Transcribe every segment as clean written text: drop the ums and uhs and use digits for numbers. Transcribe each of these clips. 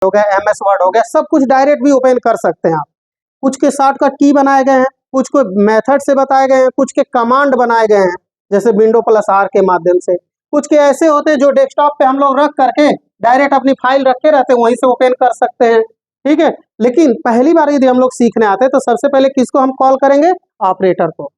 हो गया, MS word हो गया, सब कुछ डायरेक्ट भी ओपन कर सकते हैं आप। कुछ के शॉर्टकट की बनाए गए हैं, कुछ को मेथड से बताए गए हैं, कुछ के कमांड बनाए गए हैं जैसे Windows+R के माध्यम से। कुछ के ऐसे होते हैं जो डेस्कटॉप पे हम लोग रख करके डायरेक्ट अपनी फाइल रखे रहते हैं, वहीं से ओपन कर सकते हैं, ठीक है। लेकिन पहली बार यदि हम लोग सीखने आते हैं तो सबसे पहले किसको हम कॉल करेंगे? ऑपरेटर को।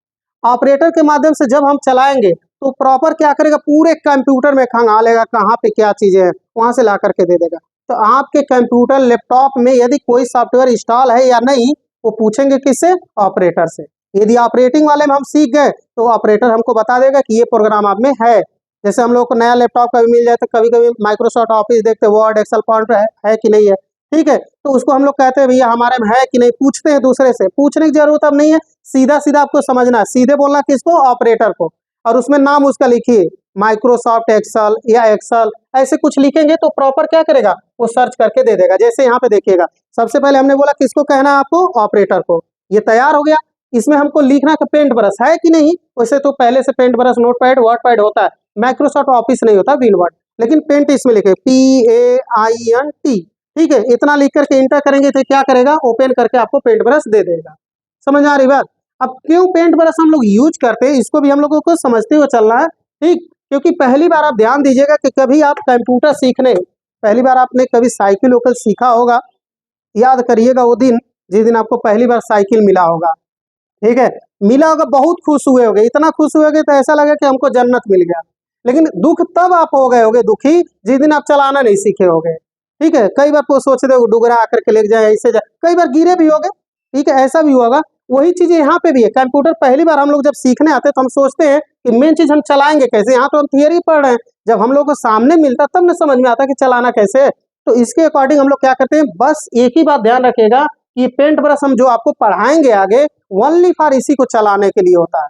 ऑपरेटर के माध्यम से जब हम चलाएंगे तो प्रॉपर क्या करेगा, पूरे कंप्यूटर में खंगालेगा कहाँ पे क्या चीजें हैं, वहां से ला करके दे देगा। तो आपके कंप्यूटर लैपटॉप में यदि कोई सॉफ्टवेयर इंस्टॉल है या नहीं, वो पूछेंगे किससे? ऑपरेटर से। यदि ऑपरेटिंग वाले में हम सीख गए तो ऑपरेटर हमको बता देगा कि ये प्रोग्राम आप में है। जैसे हम लोग को नया लैपटॉप कभी मिल जाए तो कभी कभी माइक्रोसॉफ्ट ऑफिस देखते हैं, वर्ड एक्सेल पॉइंट है कि नहीं है, ठीक है। तो उसको हम लोग कहते हैं भैया हमारे में है कि नहीं, पूछते हैं दूसरे से। पूछने की जरूरत अब नहीं है, सीधा सीधा आपको समझना है, सीधे बोलना किसको? ऑपरेटर को। और उसमें नाम उसका लिखिए, माइक्रोसॉफ्ट एक्सेल या एक्सेल, ऐसे कुछ लिखेंगे तो प्रॉपर क्या करेगा, वो सर्च करके दे देगा। जैसे यहाँ पे देखिएगा, सबसे पहले हमने बोला किसको कहना है आपको? ऑपरेटर को। ये तैयार हो गया। इसमें हमको लिखना कि पेंट ब्रश है कि नहीं। वैसे तो पहले से पेंट ब्रश, नोटपैड, वर्डपैड होता है, माइक्रोसॉफ्ट ऑफिस नहीं होता, विनवर्ड, लेकिन पेंट इसमें लिखे PAINT, ठीक है। इतना लिख करके इंटर करेंगे तो क्या करेगा? ओपन करके आपको पेंट ब्रश दे देगा। समझ आ रही बात? अब क्यों पेंट ब्रश हम लोग यूज करते हैं, इसको भी हम लोगों को समझते हुए चलना है, ठीक। क्योंकि पहली बार आप ध्यान दीजिएगा कि कभी आप कंप्यूटर सीखने, पहली बार आपने कभी साइकिल वोकल सीखा होगा, याद करिएगा वो दिन जिस दिन आपको पहली बार साइकिल मिला होगा, ठीक है। मिला होगा, बहुत खुश हुए होगे, इतना खुश हुए होगे तो ऐसा लगा कि हमको जन्नत मिल गया। लेकिन दुख तब आप हो गए होगे दुखी जिस दिन आप चलाना नहीं सीखे होगे, ठीक है। कई बार तो सोचते हो डुगरा आकर के ले जाए, ऐसे जाए, कई बार गिरे भी होगे, ठीक है, ऐसा भी होगा। वही चीजें यहाँ पे भी है। कंप्यूटर पहली बार हम लोग जब सीखने आते हैं तो हम सोचते हैं कि मेन चीज हम चलाएंगे कैसे। यहाँ तो हम थियरी पढ़ रहे हैं, जब हम लोग को सामने मिलता तब न समझ में आता कि चलाना कैसे है। तो इसके अकॉर्डिंग हम लोग क्या करते हैं, बस एक ही बात ध्यान रखिएगा कि पेंट ब्रश हम जो आपको पढ़ाएंगे आगे, ओनली फॉर इसी को चलाने के लिए होता है।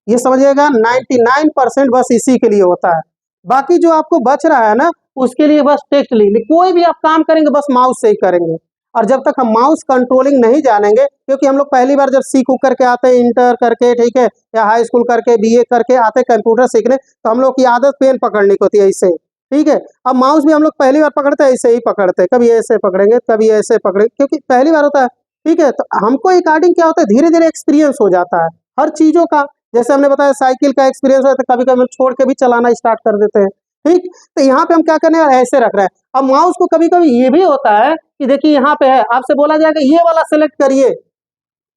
ये समझिएगा 99% बस इसी के लिए होता है। बाकी जो आपको बच रहा है ना, उसके लिए बस टेक्स्ट लिख, कोई भी आप काम करेंगे बस माउस से ही करेंगे। और जब तक हम माउस कंट्रोलिंग नहीं जानेंगे, क्योंकि हम लोग पहली बार जब सीख करके आते हैं, इंटर करके, ठीक है, या हाई स्कूल करके, BA करके आते कंप्यूटर सीखने, तो हम लोग की आदत पेन पकड़ने की होती है ऐसे, ठीक है। अब माउस भी हम लोग पहली बार पकड़ते हैं ऐसे ही पकड़ते हैं, कभी ऐसे पकड़ेंगे कभी ऐसे पकड़ेंगे, क्योंकि पहली बार होता है, ठीक है। तो हमको अकॉर्डिंग क्या होता है, धीरे धीरे एक्सपीरियंस हो जाता है हर चीजों का। जैसे हमने बताया साइकिल का एक्सपीरियंस है तो कभी कभी हम छोड़ के भी चलाना स्टार्ट कर देते हैं, ठीक। तो यहाँ पे हम क्या करने हैं, ऐसे रख रहे हैं। अब माउस को कभी कभी ये भी होता है कि देखिए यहाँ पे है, आपसे बोला जाएगा ये वाला सेलेक्ट करिए।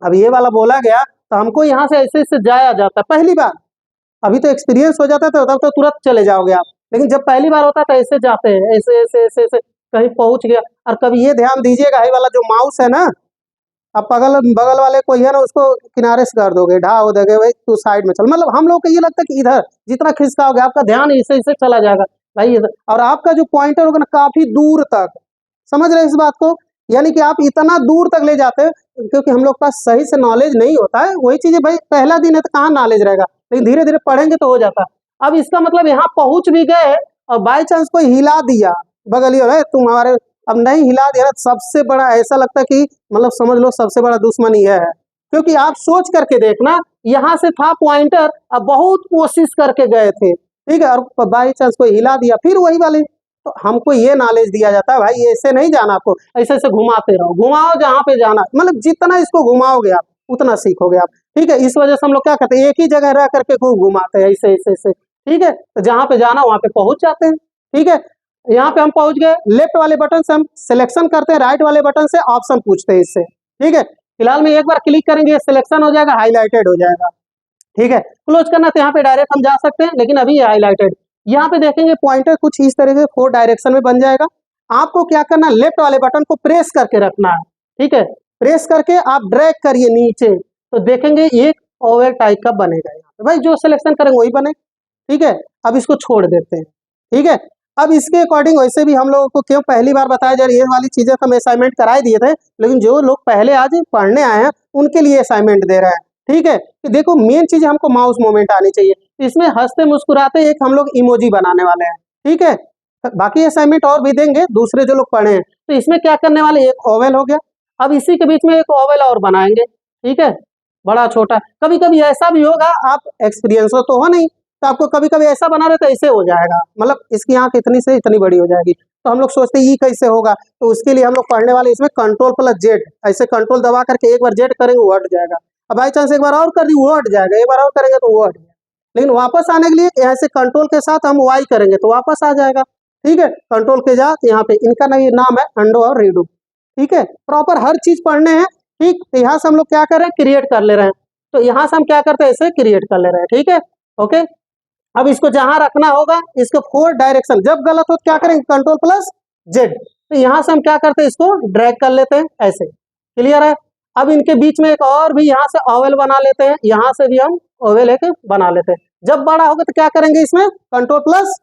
अब ये वाला बोला गया तो हमको यहाँ से ऐसे ऐसे जाया जाता है पहली बार। अभी तो एक्सपीरियंस हो जाता है तो तब तो तुरंत चले जाओगे आप, लेकिन जब पहली बार होता है तो ऐसे जाते हैं, ऐसे ऐसे ऐसे ऐसे कहीं पहुंच गया। और कभी ये ध्यान दीजिएगा, ये वाला जो माउस है ना, अब बगल बगल वाले कोई है ना, उसको किनारे से कर दोगे, ढा हो दोगे, भाई तू साइड में चल। मतलब हम लोग को ये लगता है कि इधर जितना खिसकाओगे आपका ध्यान इसे इसे चला जाएगा भाई इधर, और आपका जो पॉइंटर होगा ना काफी दूर तक, समझ रहे हैं इस बात को, यानी कि आप इतना दूर तक ले जाते हैं। क्योंकि हम लोग का सही से नॉलेज नहीं होता है, वही चीजें भाई पहला दिन है तो कहाँ नॉलेज रहेगा, लेकिन धीरे धीरे पढ़ेंगे तो हो जाता है। अब इसका मतलब यहाँ पहुंच भी गए और बाई चांस कोई हिला दिया बगलियो है तुम्हारे, अब नहीं हिला दिया, सबसे बड़ा ऐसा लगता है कि मतलब समझ लो सबसे बड़ा दुश्मन ही है। क्योंकि आप सोच करके देखना, यहाँ से था पॉइंटर, अब बहुत कोशिश करके गए थे, ठीक है, और बाई चांस कोई हिला दिया फिर वही वाले। तो हमको ये नॉलेज दिया जाता है भाई ऐसे नहीं जाना, आपको ऐसे ऐसे घुमाते रहो, घुमाओ जहाँ पे जाना, मतलब जितना इसको घुमाओगे आप उतना सीखोगे आप, ठीक है। इस वजह से हम लोग क्या करते हैं, एक ही जगह रह करके खूब घुमाते हैं ऐसे ऐसे ऐसे, ठीक है। तो जहाँ पे जाना वहाँ पे पहुंच जाते हैं, ठीक है। यहाँ पे हम पहुंच गए, लेफ्ट वाले बटन से हम सिलेक्शन करते हैं, राइट वाले बटन से ऑप्शन पूछते हैं इससे, ठीक है। फिलहाल में एक बार क्लिक करेंगे सिलेक्शन हो जाएगा, हाईलाइटेड हो जाएगा, ठीक है। क्लोज करना तो यहाँ पे डायरेक्ट हम जा सकते हैं, लेकिन अभी ये हाईलाइटेड। यहाँ पे देखेंगे पॉइंटर कुछ इस तरह से 4 डायरेक्शन में बन जाएगा। आपको क्या करना है, लेफ्ट वाले बटन को प्रेस करके रखना है, ठीक है। प्रेस करके आप ड्रैग करिए नीचे, तो देखेंगे एक ओवल टाइप का बनेगा। यहाँ पे भाई जो सिलेक्शन करेंगे वही बने, ठीक है। अब इसको छोड़ देते हैं, ठीक है। अब इसके अकॉर्डिंग वैसे भी हम लोगों को क्यों पहली बार बताया जा रही है, ये वाली चीजें तो हम असाइनमेंट कराए दिए थे, लेकिन जो लोग पहले आज पढ़ने आए हैं उनके लिए असाइनमेंट दे रहे हैं, ठीक है। कि देखो मेन चीज हमको माउस मूवमेंट आनी चाहिए। इसमें हंसते मुस्कुराते एक हम लोग इमोजी बनाने वाले हैं, ठीक है। बाकी असाइनमेंट और भी देंगे दूसरे जो लोग पढ़े हैं। तो इसमें क्या करने वाले, एक ओवल हो गया, अब इसी के बीच में एक ओवल और बनाएंगे, ठीक है, बड़ा छोटा। कभी कभी ऐसा भी होगा, आप एक्सपीरियंस तो हो नहीं, तो आपको कभी कभी ऐसा बना रहे तो ऐसे हो जाएगा, मतलब इसकी आंख इतनी से इतनी बड़ी हो जाएगी, तो हम लोग सोचते हैं ये कैसे होगा, तो उसके लिए हम लोग पढ़ने वाले इसमें कंट्रोल प्लस जेड, ऐसे कंट्रोल दबा करके एक बार जेड करेंगे वो हट जाएगा, अब बाई चांस एक बार और कर दी वो हट जाएगा, एक बार और करेंगे तो वो हट जाएगा, लेकिन वापस आने के लिए ऐसे कंट्रोल के साथ हम वाई करेंगे तो वापस आ जाएगा। ठीक है, कंट्रोल के साथ यहाँ पे इनका नाम है अंडो और रीडू। ठीक है, प्रॉपर हर चीज पढ़ने हैं। ठीक, तो यहाँ से हम लोग क्या कर रहे हैं, क्रिएट कर ले रहे हैं, तो यहाँ से हम क्या करते हैं, इसे क्रिएट कर ले रहे हैं। ठीक है, ओके, अब इसको जहां रखना होगा, इसको 4 डायरेक्शन, जब गलत हो तो क्या करेंगे, कंट्रोल प्लस जेड, तो यहाँ से हम क्या करते हैं, इसको ड्रैग कर लेते हैं ऐसे। क्लियर है, अब इनके बीच में एक और भी यहाँ से ओवल बना लेते हैं, यहाँ से भी हम ओवल एक बना लेते हैं। जब बड़ा होगा तो क्या करेंगे, इसमें कंट्रोल प्लस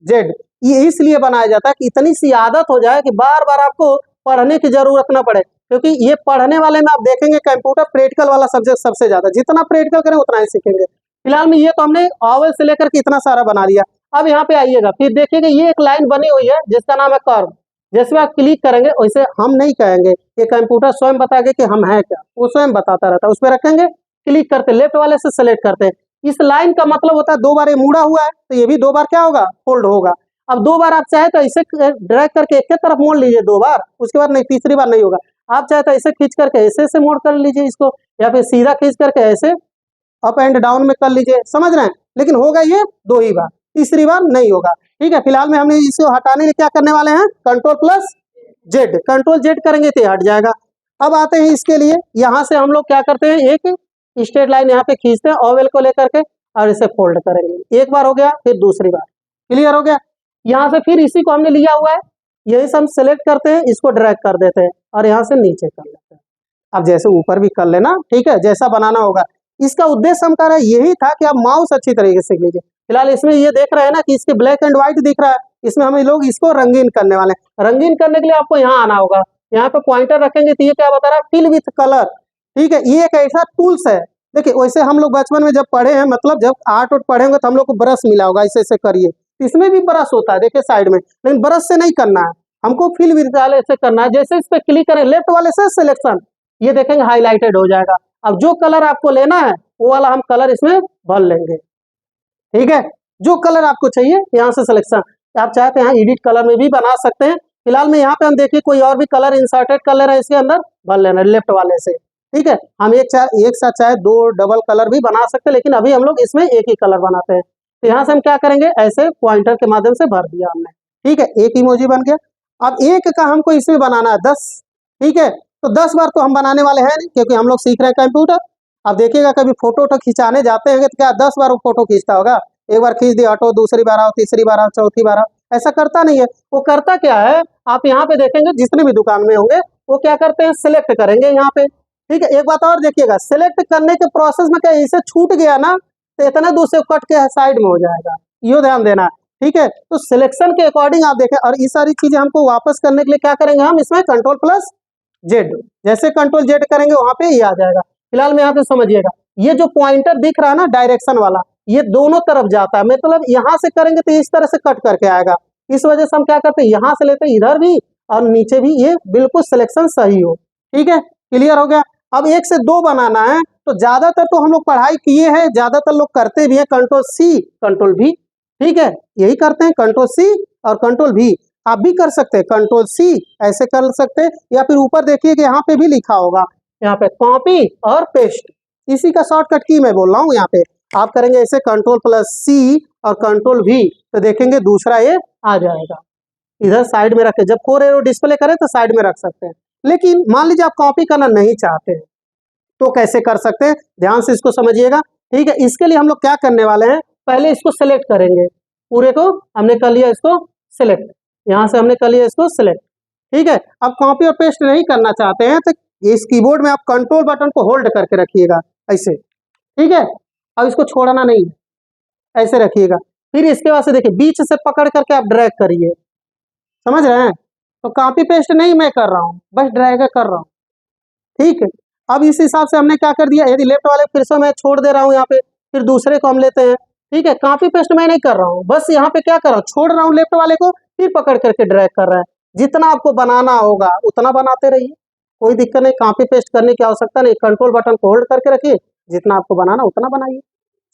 जेड, ये इसलिए बनाया जाता है कि इतनी सी आदत हो जाए कि बार बार आपको पढ़ने की जरूरत ना पड़े, क्योंकि ये पढ़ने वाले में आप देखेंगे कंप्यूटर प्रैक्टिकल वाला सब्जेक्ट सबसे ज्यादा, जितना प्रैक्टिकल करें उतना ही सीखेंगे। फिलहाल में ये तो हमने ओवल से लेकर के इतना सारा बना लिया। अब यहाँ पे आइएगा, फिर देखिएगा ये एक लाइन बनी हुई है जिसका नाम है कर्व, जैसे आप क्लिक करेंगे वैसे हम नहीं कहेंगे, ये कंप्यूटर स्वयं बताएगा कि हम हैं क्या, वो स्वयं बताता रहता है, उस पर रखेंगे, क्लिक करते लेफ्ट वाले से सेलेक्ट करते हैं। इस लाइन का मतलब होता है 2 बार ये मुड़ा हुआ है तो ये भी 2 बार क्या होगा, फोल्ड होगा। अब 2 बार आप चाहे तो ऐसे ड्रैग करके एक तरफ मोड़ लीजिए 2 बार, उसके बाद नहीं, तीसरी बार नहीं होगा। आप चाहे तो ऐसे खींच करके ऐसे से मोड़ कर लीजिए इसको, या फिर सीधा खींच करके ऐसे अप एंड डाउन में कर लीजिए, समझ रहे हैं, लेकिन होगा ये 2 ही बार, तीसरी बार नहीं होगा। ठीक है, फिलहाल में हमने इसको हटाने के लिए क्या करने वाले हैं, control plus Z, control Z करेंगे तो हट जाएगा। अब आते हैं इसके लिए, यहाँ से हम लोग क्या करते हैं, एक स्ट्रेट लाइन यहाँ पे खींचते हैं ओवल को लेकर के और इसे फोल्ड करेंगे, एक बार हो गया, फिर दूसरी बार, क्लियर हो गया। यहाँ से फिर इसी को हमने लिया हुआ है, यही से हम सेलेक्ट करते हैं, इसको ड्रैग कर देते हैं और यहाँ से नीचे कर लेते हैं। अब जैसे ऊपर भी कर लेना, ठीक है, जैसा बनाना होगा। इसका उद्देश्य हम कह रहे हैं यही था कि आप माउस अच्छी तरीके से लीजिए। फिलहाल इसमें ये देख रहे हैं ना कि इसके ब्लैक एंड व्हाइट दिख रहा है, इसमें हम लोग इसको रंगीन करने वाले हैं। रंगीन करने के लिए आपको यहाँ आना होगा, यहाँ पे पॉइंटर रखेंगे तो ये क्या बता रहा है, फिल विथ कलर। ठीक है, ये एक ऐसा टूल्स है, देखिए वैसे हम लोग बचपन में जब पढ़े हैं, मतलब जब आर्ट और पढ़ेंगे तो हम लोग को ब्रश मिला होगा, ऐसे ऐसे करिए, इसमें भी ब्रश होता है, देखिए साइड में, लेकिन ब्रश से नहीं करना है हमको, फिल विथ वाले से करना है। जैसे इस पे क्लिक करें लेफ्ट वाले से सिलेक्शन, ये देखेंगे हाईलाइटेड हो जाएगा। अब जो कलर आपको लेना है वो वाला हम कलर इसमें भर लेंगे। ठीक है, जो कलर आपको चाहिए यहाँ से सिलेक्शन, आप चाहते हैं एडिट कलर में भी बना सकते हैं। फिलहाल में यहाँ पे हम देखिए कोई और भी कलर इंसर्टेड कर ले रहे हैं, इसके अंदर भर लेना लेफ्ट वाले से। ठीक है, हम एक साथ चाहे 2 डबल कलर भी बना सकते हैं, लेकिन अभी हम लोग इसमें एक ही कलर बनाते हैं। तो यहाँ से हम क्या करेंगे, ऐसे पॉइंटर के माध्यम से भर दिया हमने। ठीक है, एक इमोजी बन गया। अब एक का हमको इसमें बनाना है 10। ठीक है, तो 10 बार तो हम बनाने वाले हैं नहीं, क्योंकि हम लोग सीख रहे हैं कंप्यूटर। अब देखिएगा कभी फोटो खिंचाने जाते हैं तो क्या 10 बार वो फोटो खींचता होगा, एक बार खींच दिया ऑटो, दूसरी बार आओ, तीसरी बार आओ, चौथी बार आओ, ऐसा करता नहीं है। वो करता क्या है, आप यहाँ पे देखेंगे जितने भी दुकान में होंगे वो क्या करते हैं, सिलेक्ट करेंगे यहाँ पे। ठीक है, एक बात और देखिएगा, सिलेक्ट करने के प्रोसेस में क्या इसे छूट गया ना तो इतना दूर से कट के साइड में हो जाएगा, यो ध्यान देना। ठीक है, तो सिलेक्शन के अकॉर्डिंग आप देखें, और ये सारी चीजें हमको वापस करने के लिए क्या करेंगे, हम इसमें कंट्रोल प्लस जेड, जैसे कंट्रोल जेड करेंगे वहां पे ये आ जाएगा। फिलहाल में यहाँ पे समझिएगा, ये जो पॉइंटर दिख रहा है ना डायरेक्शन वाला, ये दोनों तरफ जाता है, मतलब यहाँ से करेंगे तो इस तरह से कट करके आएगा। इस वजह से हम क्या करते हैं, यहाँ से लेते हैं इधर भी और नीचे भी, ये बिल्कुल सिलेक्शन सही हो। ठीक है, क्लियर हो गया। अब 1 से 2 बनाना है, तो ज्यादातर तो हम लोग पढ़ाई किए हैं, ज्यादातर लोग करते भी है कंट्रोल सी कंट्रोल भी। ठीक है, यही करते हैं, कंट्रोल सी और कंट्रोल भी। आप भी कर सकते हैं, कंट्रोल सी ऐसे कर सकते हैं, या फिर ऊपर देखिए कि यहाँ पे भी लिखा होगा, यहाँ पे कॉपी और पेस्ट, इसी का शॉर्टकट की मैं बोल रहा हूँ। यहाँ पे आप करेंगे ऐसे कंट्रोल प्लस सी और कंट्रोल भी, तो देखेंगे दूसरा ये आ जाएगा। इधर साइड में रखे, जब 4 एरो डिस्प्ले करें तो साइड में रख सकते हैं, लेकिन मान लीजिए आप कॉपी करना नहीं चाहते हैं तो कैसे कर सकते हैं, ध्यान से इसको समझिएगा। ठीक है, इसके लिए हम लोग क्या करने वाले हैं, पहले इसको सेलेक्ट करेंगे, पूरे को हमने कर लिया इसको सिलेक्ट, यहाँ से हमने कर लिया इसको सिलेक्ट। ठीक है, अब कॉपी और पेस्ट नहीं करना चाहते हैं तो इस कीबोर्ड में आप कंट्रोल बटन को होल्ड करके रखिएगा ऐसे। ठीक है, अब इसको छोड़ना नहीं, ऐसे रखिएगा। फिर इसके बाद से देखिए बीच से पकड़ करके आप ड्रैग करिए, समझ रहे हैं। तो कॉपी पेस्ट नहीं मैं कर रहा हूँ, बस ड्रैग कर रहा हूँ। ठीक है, अब इस हिसाब से हमने क्या कर दिया, यदि लेफ्ट वाले फिर से मैं छोड़ दे रहा हूँ यहाँ पे, फिर दूसरे को हम लेते हैं। ठीक है, कॉपी पेस्ट मैं नहीं कर रहा हूँ, बस यहाँ पे क्या कर रहा हूँ, छोड़ रहा हूँ लेफ्ट वाले को, फिर पकड़ करके ड्रैग कर रहा है। जितना आपको बनाना होगा उतना बनाते रहिए, कोई दिक्कत नहीं, कॉपी पेस्ट करने की आवश्यकता नहीं, कंट्रोल बटन को होल्ड करके रखिए, जितना आपको बनाना उतना बनाइए।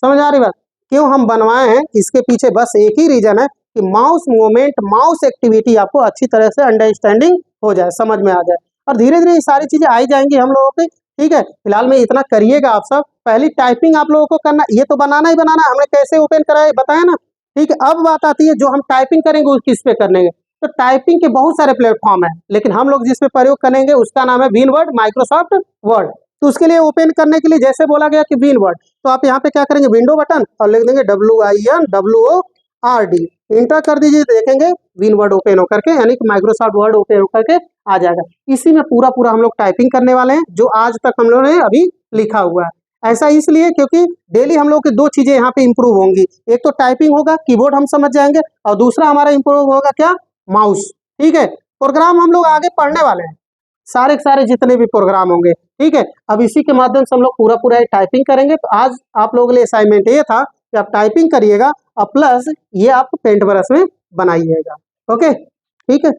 समझ आ रही बात, क्यों हम बनवाए हैं, इसके पीछे बस एक ही रीजन है कि माउस मूवमेंट, माउस एक्टिविटी आपको अच्छी तरह से अंडरस्टैंडिंग हो जाए, समझ में आ जाए। और धीरे धीरे ये सारी चीजें आई जाएंगी हम लोगों की, ठीक है। फिलहाल में इतना करिएगा आप सब, पहली टाइपिंग आप लोगों को करना, ये तो बनाना ही बनाना, हमने कैसे ओपन करा है बताया ना, ठीक है। अब बात आती है जो हम टाइपिंग करेंगे उस किस पे करेंगे। तो टाइपिंग के बहुत सारे प्लेटफॉर्म है, लेकिन हम लोग जिस पे प्रयोग करेंगे उसका नाम है विनवर्ड, माइक्रोसॉफ्ट वर्ड। तो उसके लिए ओपन करने के लिए जैसे बोला गया कि विनवर्ड, तो आप यहाँ पे क्या करेंगे, विंडो बटन और लिख देंगे WINWORD, इंटर कर दीजिए, देखेंगे विनवर्ड ओपन होकर के, यानी कि माइक्रोसॉफ्ट वर्ड ओपन होकर के आ जाएगा। इसी में पूरा पूरा हम लोग टाइपिंग करने वाले हैं, जो आज तक हम लोगों ने अभी लिखा हुआ है। ऐसा इसलिए क्योंकि डेली हम लोग की दो चीजें यहाँ पे इंप्रूव होंगी, एक तो टाइपिंग होगा, कीबोर्ड हम समझ जाएंगे, और दूसरा हमारा इंप्रूव होगा क्या, माउस, ठीक है। प्रोग्राम हम लोग आगे पढ़ने वाले हैं, सारे के सारे जितने भी प्रोग्राम होंगे, ठीक है। अब इसी के माध्यम से हम लोग पूरा पूरा टाइपिंग करेंगे। तो आज आप लोगों के लिए असाइनमेंट ये था कि आप टाइपिंग करिएगा और प्लस ये आप पेंट ब्रश में बनाइएगा, ओके, ठीक है।